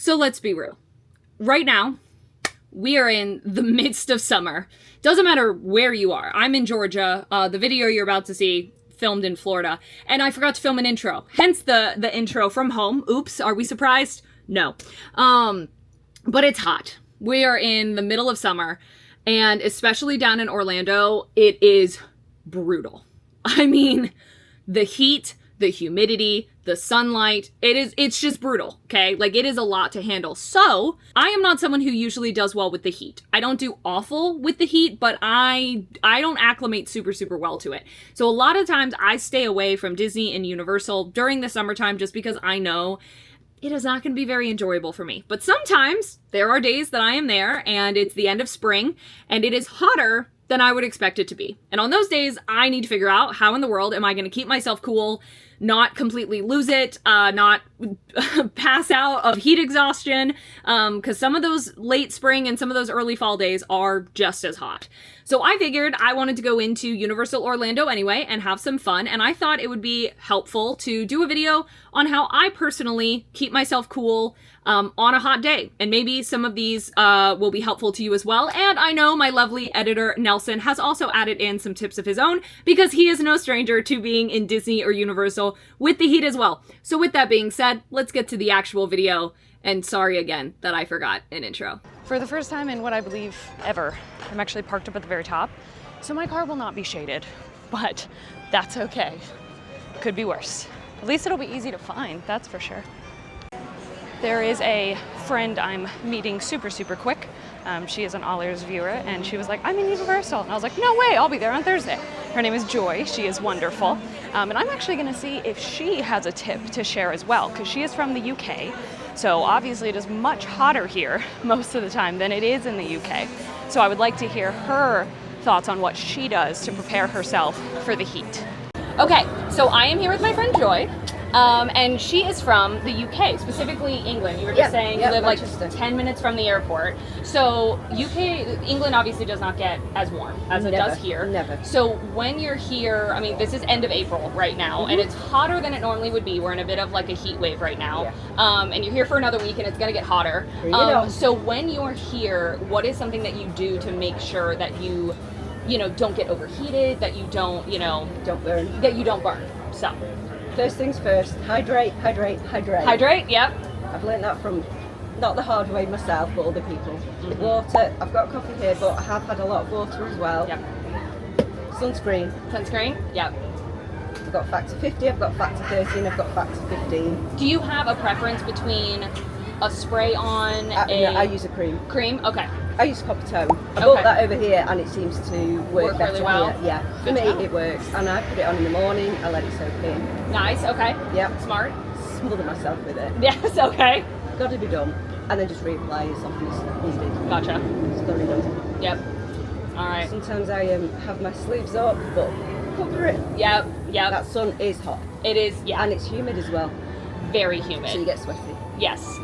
So let's be real. Right now, we are in the midst of summer. Doesn't matter where you are. I'm in Georgia. The video you're about to see filmed in Florida. And I forgot to film an intro. Hence the intro from home. Oops, are we surprised? No. But it's hot. We are in the middle of summer. And especially down in Orlando, it is brutal. I mean, the heat, the humidity, the sunlight, it's just brutal, okay? Like, it is a lot to handle. So, I am not someone who usually does well with the heat. I don't do awful with the heat, but I don't acclimate super well to it. So, a lot of times I stay away from Disney and Universal during the summertime just because I know it is not going to be very enjoyable for me. But sometimes there are days that I am there and it's the end of spring and it is hotter than I would expect it to be. And on those days, I need to figure out how in the world am I going to keep myself cool, not completely lose it, not pass out of heat exhaustion, because some of those late spring and some of those early fall days are just as hot. So I figured I wanted to go into Universal Orlando anyway and have some fun, and I thought it would be helpful to do a video on how I personally keep myself cool on a hot day. And maybe some of these will be helpful to you as well. And I know my lovely editor, Nelson, has also added in some tips of his own because he is no stranger to being in Disney or Universal with the heat as well. So with that being said, let's get to the actual video. And sorry again that I forgot an intro. For the first time in what I believe ever, I'm actually parked up at the very top. So my car will not be shaded, but that's okay. Could be worse. At least it'll be easy to find, that's for sure. There is a friend I'm meeting super quick. She is an All Ears viewer, and she was like, I'm in Universal. And I was like, no way, I'll be there on Thursday. Her name is Joy. She is wonderful. And I'm actually going to see if she has a tip to share as well, because she is from the UK. So obviously it is much hotter here most of the time than it is in the UK. So I would like to hear her thoughts on what she does to prepare herself for the heat. Okay, so I am here with my friend Joy. And she is from the UK, specifically England. You were just saying you live Manchester. like 10 minutes from the airport. So England obviously does not get as warm as it does here. Never. So when you're here, I mean, this is end of April right now, and it's hotter than it normally would be. We're in a bit of like a heat wave right now. Yeah. And you're here for another week and it's gonna get hotter. So when you're here, what is something that you do to make sure that you don't get overheated, that you don't burn. That you don't burn. So. First things first, hydrate. Hydrate, yep. I've learned that from, not the hard way myself, but other people. Water, I've got coffee here, but I have had a lot of water as well. Yep. Sunscreen, yep. I've got factor 50, I've got factor 30, I've got factor 15. Do you have a preference between a spray on No, I use a cream. Cream? Okay. I use Copper Tone. I bought that over here and it seems to work better really well. here. Yeah, for me it works. And I put it on in the morning, I let it soak in. Nice, okay. Yep. Smart. Smother myself with it. Yes, okay. Got to be done. And then just reapply as often as needed. Gotcha. It's done. Yep. All right. Sometimes I have my sleeves up, but cover it. Yep. That sun is hot. It is, yeah. And it's humid as well. Very humid. So you get sweaty. Yes.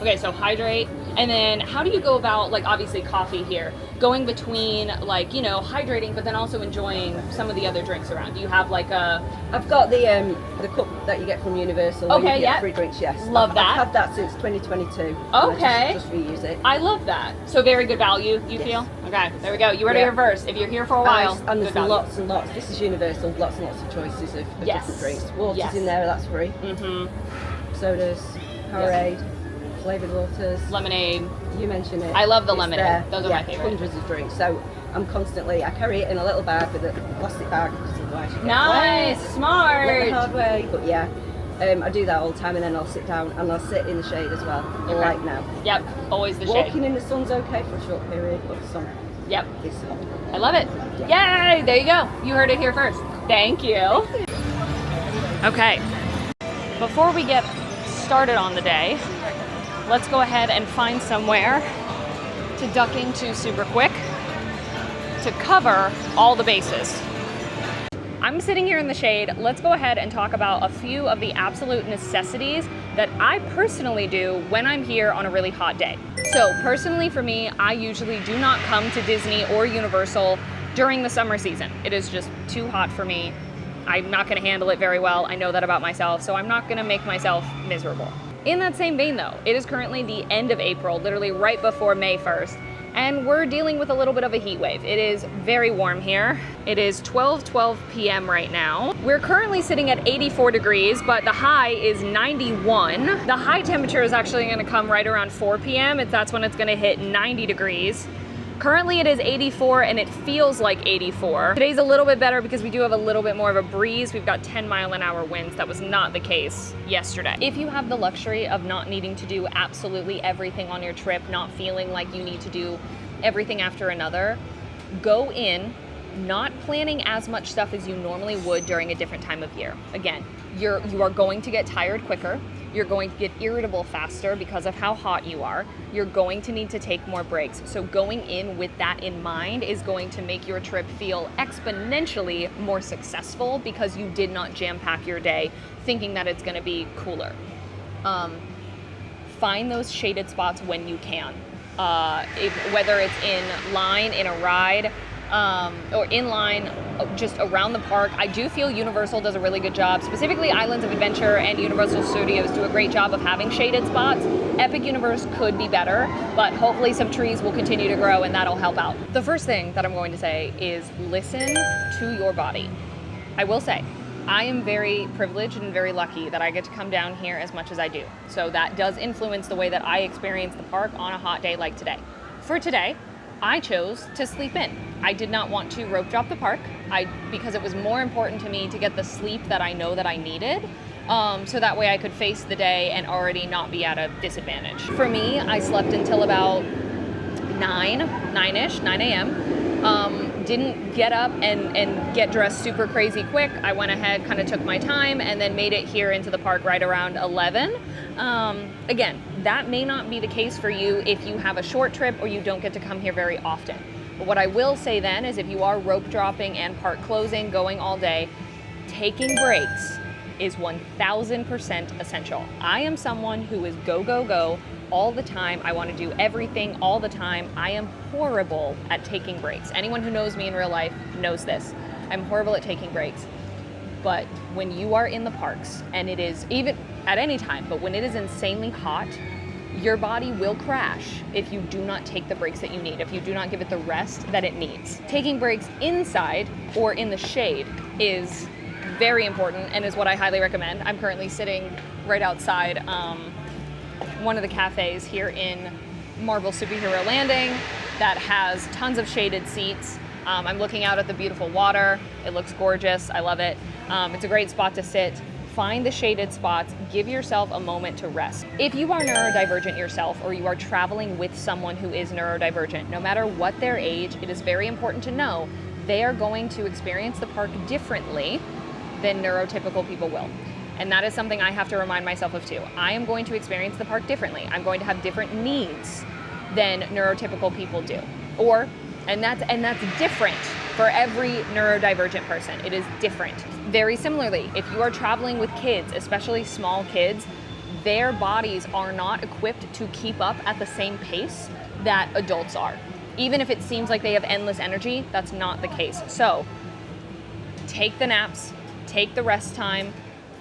Okay, so hydrate. And then how do you go about, like, obviously coffee here, going between, like, hydrating, but then also enjoying some of the other drinks around? Do you have, like, a... I've got the cup that you get from Universal. Okay, where you get yeah. free drinks, yes. Love that. I've had that since 2022. Okay. Just reuse it. I love that. So very good value, you feel? Okay, there we go. You heard it here first. If you're here for a while, and there's good value. lots and lots. This is Universal. Lots and lots of choices of different drinks. Water's in there, that's free. Sodas, Powerade, flavoured waters. Lemonade. You mentioned it. I love the It's lemonade. there. Those are my favorite. Hundreds of drinks. So I carry it in a little bag with a plastic bag because otherwise you get Nice, wet. smart. Not the hard way, but yeah. I do that all the time and then I'll sit down and I'll sit in the shade as well, like now. Yep, always the shade. Walking in the sun's okay for a short period, but the sun is hot. I love it. Yeah. Yay, there you go. You heard it here first. Thank you. Okay, before we get started on the day, let's go ahead and find somewhere to duck into super quick to cover all the bases. I'm sitting here in the shade. Let's go ahead and talk about a few of the absolute necessities that I personally do when I'm here on a really hot day. So personally for me, I usually do not come to Disney or Universal during the summer season. It is just too hot for me. I'm not gonna handle it very well. I know that about myself, so I'm not gonna make myself miserable. In that same vein though, it is currently the end of April, literally right before May 1st, and we're dealing with a little bit of a heat wave. It is very warm here. It is 12:12 p.m. right now. We're currently sitting at 84 degrees, but the high is 91. The high temperature is actually gonna come right around 4 p.m. That's when it's gonna hit 90 degrees. Currently it is 84 and it feels like 84. Today's a little bit better because we do have a little bit more of a breeze. We've got 10-mile-an-hour winds. That was not the case yesterday. If you have the luxury of not needing to do absolutely everything on your trip, not feeling like you need to do everything after another, go in not planning as much stuff as you normally would during a different time of year. Again, you are going to get tired quicker. You're going to get irritable faster because of how hot you are. You're going to need to take more breaks. So going in with that in mind is going to make your trip feel exponentially more successful because you did not jam-pack your day thinking that it's gonna be cooler. Find those shaded spots when you can. Whether it's in line, in a ride, or in line just around the park. I do feel Universal does a really good job, specifically Islands of Adventure and Universal Studios do a great job of having shaded spots. Epic Universe could be better, but hopefully some trees will continue to grow and that'll help out. The first thing that I'm going to say is listen to your body. I will say, I am very privileged and very lucky that I get to come down here as much as I do. So that does influence the way that I experience the park on a hot day like today. For today, I chose to sleep in. I did not want to rope drop the park because it was more important to me to get the sleep that I know that I needed, so that way I could face the day and already not be at a disadvantage. For me, I slept until about 9 a.m. Didn't get up and get dressed super crazy quick. I went ahead, kind of took my time, and then made it here into the park right around 11. Again, that may not be the case for you if you have a short trip or you don't get to come here very often. But what I will say then is if you are rope dropping and park closing, going all day, taking breaks is 1000% essential. I am someone who is go, go, go all the time. I want to do everything all the time. I am horrible at taking breaks. Anyone who knows me in real life knows this. I'm horrible at taking breaks. But when you are in the parks, and it is even at any time, but when it is insanely hot, your body will crash if you do not take the breaks that you need, if you do not give it the rest that it needs. Taking breaks inside or in the shade is very important and is what I highly recommend. I'm currently sitting right outside one of the cafes here in Marvel Superhero Landing that has tons of shaded seats. I'm looking out at the beautiful water. It looks gorgeous. I love it. It's a great spot to sit. Find the shaded spots. Give yourself a moment to rest. If you are neurodivergent yourself or you are traveling with someone who is neurodivergent, no matter what their age, it is very important to know they are going to experience the park differently than neurotypical people will. And that is something I have to remind myself of too. I am going to experience the park differently. I'm going to have different needs than neurotypical people do. And that's different for every neurodivergent person. It is different. Very similarly, if you are traveling with kids, especially small kids, their bodies are not equipped to keep up at the same pace that adults are. Even if it seems like they have endless energy, that's not the case. So take the naps, take the rest time,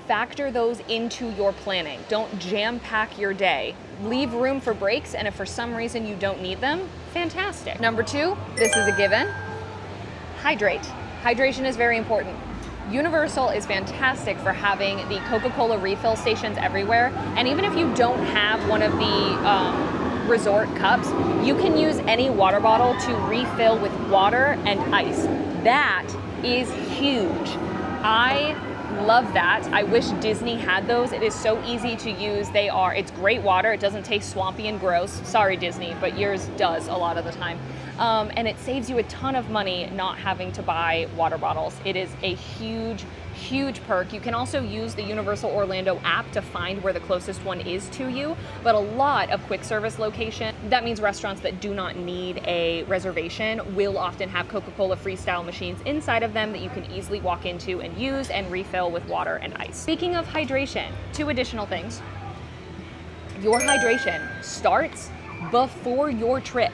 factor those into your planning. Don't jam-pack your day. Leave room for breaks, and if for some reason you don't need them, fantastic. Number 2, this is a given. Hydrate. Hydration is very important. Universal is fantastic for having the Coca-Cola refill stations everywhere, and even if you don't have one of the resort cups, you can use any water bottle to refill with water and ice. That is huge. I love that. I wish Disney had those. It is so easy to use. It's great water. It doesn't taste swampy and gross. Sorry, Disney, but yours does a lot of the time. And it saves you a ton of money not having to buy water bottles. It is a huge, huge perk. You can also use the Universal Orlando app to find where the closest one is to you, but a lot of quick service location, that means restaurants that do not need a reservation, will often have Coca-Cola Freestyle machines inside of them that you can easily walk into and use and refill with water and ice. Speaking of hydration, 2 additional things. Your hydration starts before your trip.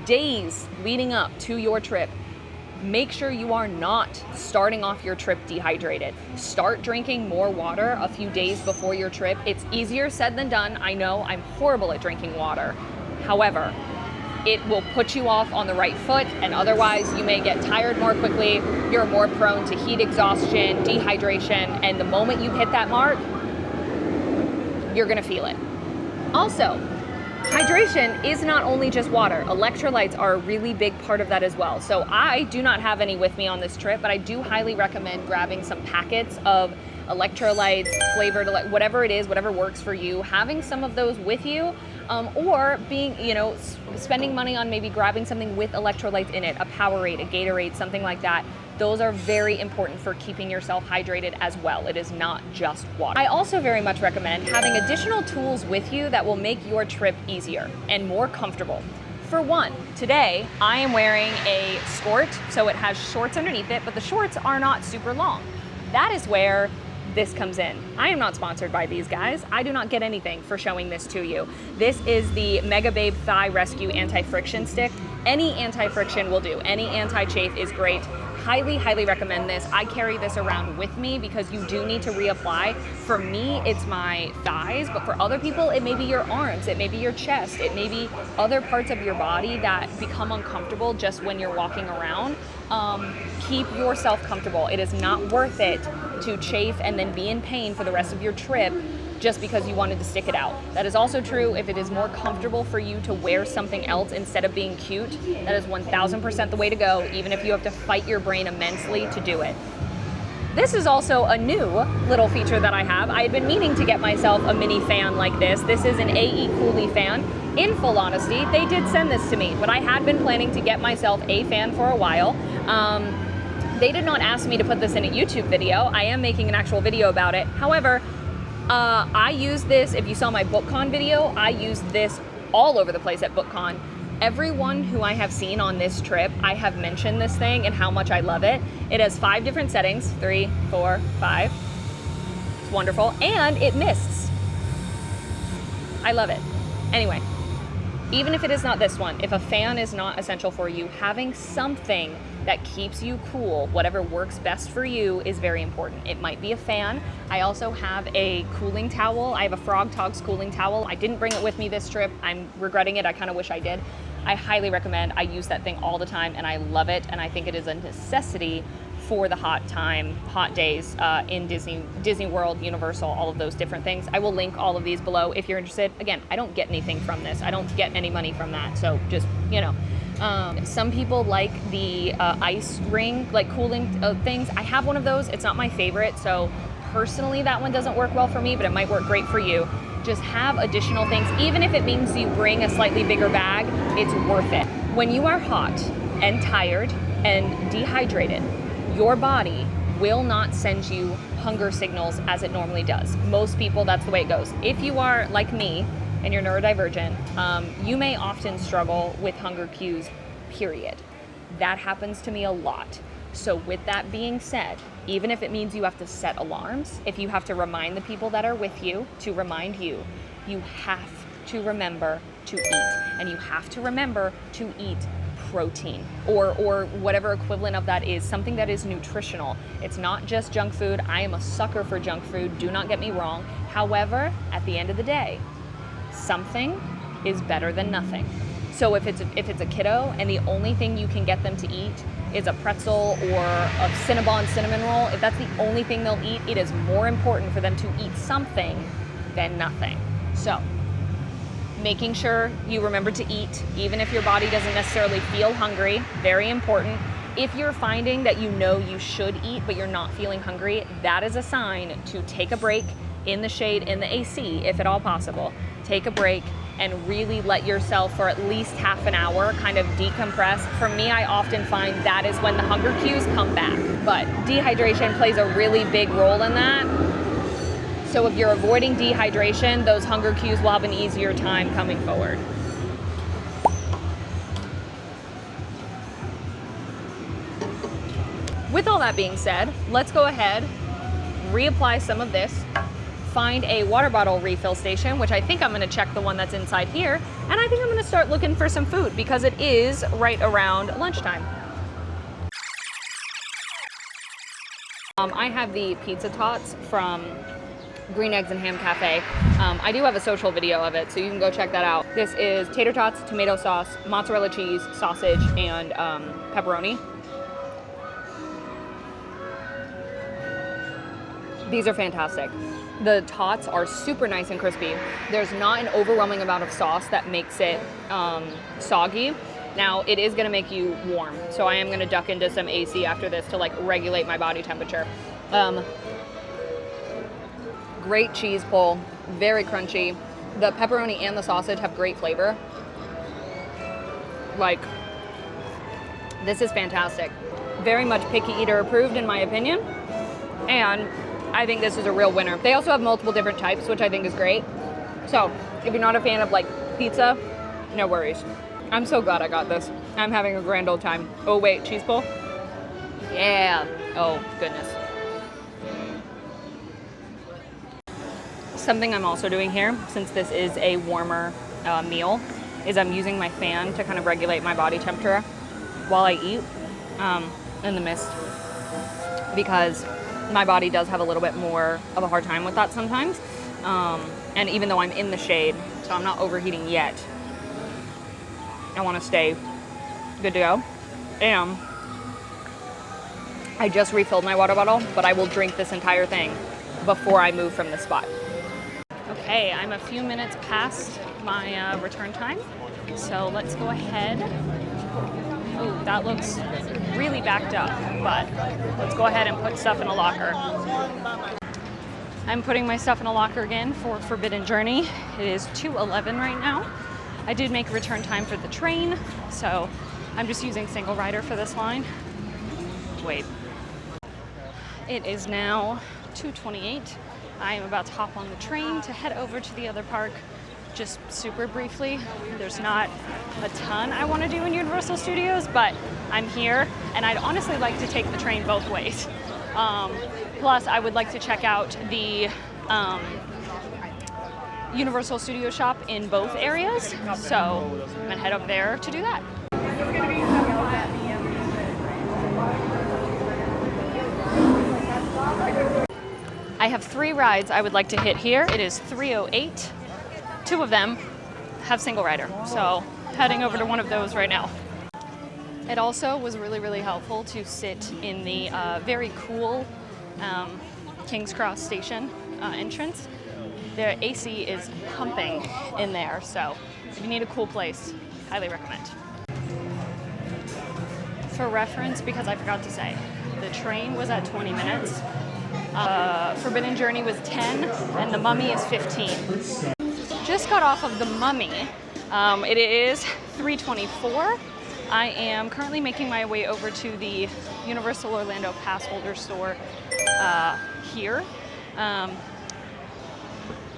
Days leading up to your trip, make sure you are not starting off your trip dehydrated. Start drinking more water a few days before your trip. It's easier said than done. I know I'm horrible at drinking water. However, it will put you off on the right foot, and otherwise you may get tired more quickly. You're more prone to heat exhaustion, dehydration, and the moment you hit that mark, you're gonna feel it. Also, hydration is not only just water. Electrolytes are a really big part of that as well. So I do not have any with me on this trip, but I do highly recommend grabbing some packets of electrolytes, flavored, whatever it is, whatever works for you, having some of those with you, or being, spending money on maybe grabbing something with electrolytes in it, a Powerade, a Gatorade, something like that. Those are very important for keeping yourself hydrated as well. It is not just water. I also very much recommend having additional tools with you that will make your trip easier and more comfortable. For one, today I am wearing a skort, so it has shorts underneath it, but the shorts are not super long. That is where this comes in. I am not sponsored by these guys. I do not get anything for showing this to you. This is the Mega Babe Thigh Rescue Anti-Friction Stick. Any anti-friction will do. Any anti-chafe is great. Highly, highly recommend this. I carry this around with me because you do need to reapply. For me, it's my thighs, but for other people, it may be your arms, it may be your chest, it may be other parts of your body that become uncomfortable just when you're walking around. Keep yourself comfortable. It is not worth it to chafe and then be in pain for the rest of your trip just because you wanted to stick it out. That is also true if it is more comfortable for you to wear something else instead of being cute. That is 1000% the way to go, even if you have to fight your brain immensely to do it. This is also a new little feature that I have. I had been meaning to get myself a mini fan like this. This is an AE Coolie fan. In full honesty, they did send this to me, but I had been planning to get myself a fan for a while. They did not ask me to put this in a YouTube video. I am making an actual video about it. However, I use this, if you saw my BookCon video, I used this all over the place at BookCon. Everyone who I have seen on this trip, I have mentioned this thing and how much I love it. It has 5 different settings, 3, 4, 5. It's wonderful, and it mists. I love it. Anyway, even if it is not this one, if a fan is not essential for you, having something that keeps you cool, whatever works best for you, is very important. It might be a fan. I also have a cooling towel. I have a Frog Togs cooling towel. I didn't bring it with me this trip. I'm regretting it. I kind of wish I did. I highly recommend. I use that thing all the time and I love it, and I think it is a necessity for the hot days in Disney World, Universal, all of those different things. I will link all of these below if you're interested. Again, I don't get anything from this. I don't get any money from that. So just, some people like the ice ring, like cooling things. I have one of those. It's not my favorite. So personally, that one doesn't work well for me, but it might work great for you. Just have additional things. Even if it means you bring a slightly bigger bag, it's worth it. When you are hot and tired and dehydrated, your body will not send you hunger signals as it normally does. Most people, that's the way it goes. If you are like me and you're neurodivergent, you may often struggle with hunger cues, period. That happens to me a lot. So with that being said, even if it means you have to set alarms, if you have to remind the people that are with you to remind you, you have to remember to eat. And you have to remember to eat protein or whatever equivalent of that is, something that is nutritional. It's not just junk food. I am a sucker for junk food, do not get me wrong. However, at the end of the day, something is better than nothing. So if it's a kiddo and the only thing you can get them to eat is a pretzel or a Cinnabon cinnamon roll, if that's the only thing they'll eat, it is more important for them to eat something than nothing. So making sure you remember to eat, even if your body doesn't necessarily feel hungry, very important. If you're finding that you should eat, but you're not feeling hungry, that is a sign to take a break in the shade, in the AC, if at all possible. Take a break and really let yourself for at least half an hour kind of decompress. For me, I often find that is when the hunger cues come back. But dehydration plays a really big role in that. So if you're avoiding dehydration, those hunger cues will have an easier time coming forward. With all that being said, let's go ahead, reapply some of this, find a water bottle refill station, which I think I'm gonna check the one that's inside here, and I think I'm gonna start looking for some food because it is right around lunchtime. I have the pizza tots from Green Eggs and Ham Cafe. I do have a social video of it, so you can go check that out. This is tater tots, tomato sauce, mozzarella cheese, sausage, and pepperoni. These are fantastic. The tots are super nice and crispy. There's not an overwhelming amount of sauce that makes it soggy. Now, it is gonna make you warm, so I am gonna duck into some AC after this to like regulate my body temperature. Great cheese pull, very crunchy. The pepperoni and the sausage have great flavor. Like, this is fantastic. Very much picky eater approved in my opinion. And I think this is a real winner. They also have multiple different types, which I think is great. So if you're not a fan of like pizza, no worries. I'm so glad I got this. I'm having a grand old time. Oh wait, cheese pull? Yeah. Oh goodness. Something I'm also doing here, since this is a warmer meal, is I'm using my fan to kind of regulate my body temperature while I eat in the mist, because my body does have a little bit more of a hard time with that sometimes. And even though I'm in the shade, so I'm not overheating yet, I want to stay good to go. And I just refilled my water bottle, but I will drink this entire thing before I move from this spot. Okay, I'm a few minutes past my return time, so let's go ahead. Oh, that looks really backed up, but let's go ahead and put stuff in a locker. I'm putting my stuff in a locker again for Forbidden Journey. It is 2:11 right now. I did make a return time for the train, so I'm just using single rider for this line. Wait. It is now 2:28. I am about to hop on the train to head over to the other park. Just super briefly, there's not a ton I want to do in Universal Studios, but I'm here and I'd honestly like to take the train both ways. Plus, I would like to check out the Universal Studio shop in both areas, so I'm gonna head over there to do that. I have 3 rides I would like to hit here. It is 3:08. 2 of them have single rider, so heading over to one of those right now. It also was really, really helpful to sit in the very cool King's Cross station entrance. The AC is pumping in there, so if you need a cool place, highly recommend. For reference, because I forgot to say, the train was at 20 minutes. Forbidden Journey was 10, and The Mummy is 15. Just got off of The Mummy. It is 3:24. I am currently making my way over to the Universal Orlando pass holder store here.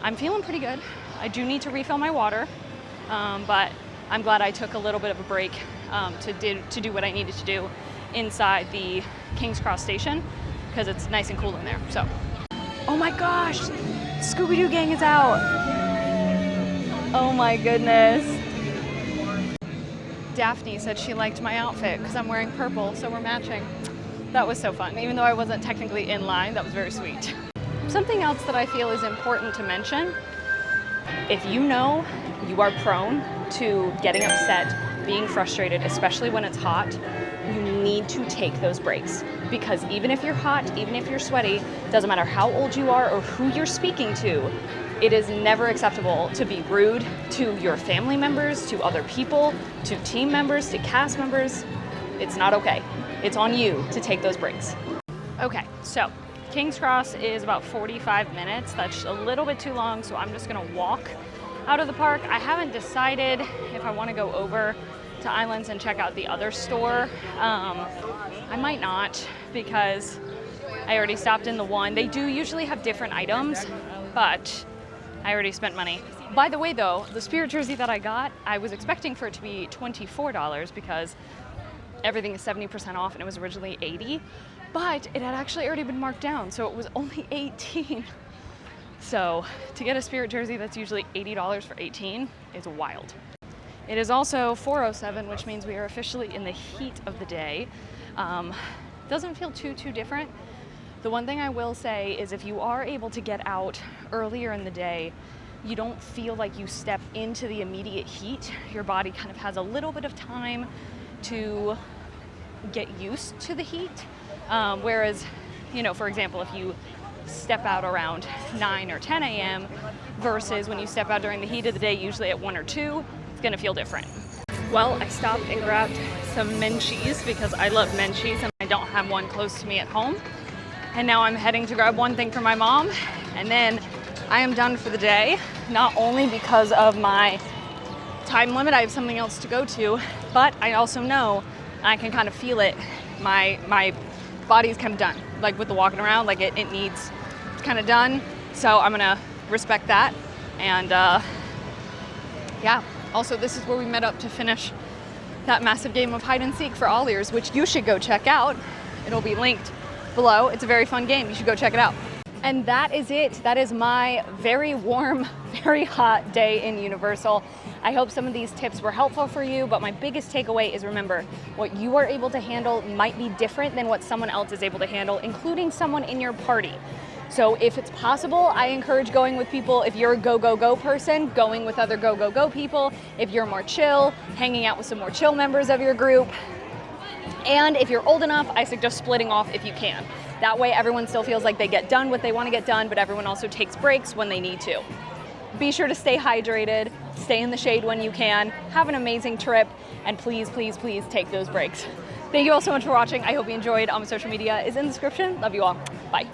I'm feeling pretty good. I do need to refill my water, but I'm glad I took a little bit of a break to do what I needed to do inside the King's Cross station, because it's nice and cool in there. So, oh my gosh, Scooby-Doo gang is out. Oh my goodness. Daphne said she liked my outfit because I'm wearing purple, so we're matching. That was so fun. Even though I wasn't technically in line, that was very sweet. Something else that I feel is important to mention, if you know you are prone to getting upset, being frustrated, especially when it's hot, you need to take those breaks. Because even if you're hot, even if you're sweaty, doesn't matter how old you are or who you're speaking to, it is never acceptable to be rude to your family members, to other people, to team members, to cast members. It's not okay. It's on you to take those breaks. Okay, so King's Cross is about 45 minutes. That's a little bit too long, so I'm just gonna walk out of the park. I haven't decided if I wanna go over to Islands and check out the other store. I might not, because I already stopped in the one. They do usually have different items, but I already spent money. By the way though, the Spirit jersey that I got, I was expecting for it to be $24 because everything is 70% off and it was originally $80, but it had actually already been marked down, so it was only $18. So to get a Spirit jersey that's usually $80 for $18 is wild. It is also 4:07, which means we are officially in the heat of the day. Doesn't feel too different. The one thing I will say is if you are able to get out earlier in the day, you don't feel like you step into the immediate heat. Your body kind of has a little bit of time to get used to the heat. Whereas, you know, for example, if you step out around 9 or 10 a.m. versus when you step out during the heat of the day, usually at 1 or 2, it's gonna feel different. Well, I stopped and grabbed some Menchie's because I love Menchie's and I don't have one close to me at home. And now I'm heading to grab one thing for my mom, and then I am done for the day, not only because of my time limit, I have something else to go to, but I also know I can kind of feel it. My body's kind of done, like with the walking around, like it needs kind of done. So I'm gonna respect that. And yeah, also this is where we met up to finish that massive game of hide and seek for all ears, which you should go check out. It'll be linked below. It's a very fun game. You should go check it out. And that is it. That is my very warm, very hot day in Universal. I hope some of these tips were helpful for you, but my biggest takeaway is remember, what you are able to handle might be different than what someone else is able to handle, including someone in your party. So if it's possible, I encourage going with people. If you're a go, go, go person, going with other go, go, go people. If you're more chill, hanging out with some more chill members of your group. And if you're old enough, I suggest splitting off if you can. That way everyone still feels like they get done what they want to get done, but everyone also takes breaks when they need to. Be sure to stay hydrated, stay in the shade when you can, have an amazing trip, and please, please, please take those breaks. Thank you all so much for watching. I hope you enjoyed. All my social media is in the description. Love you all. Bye.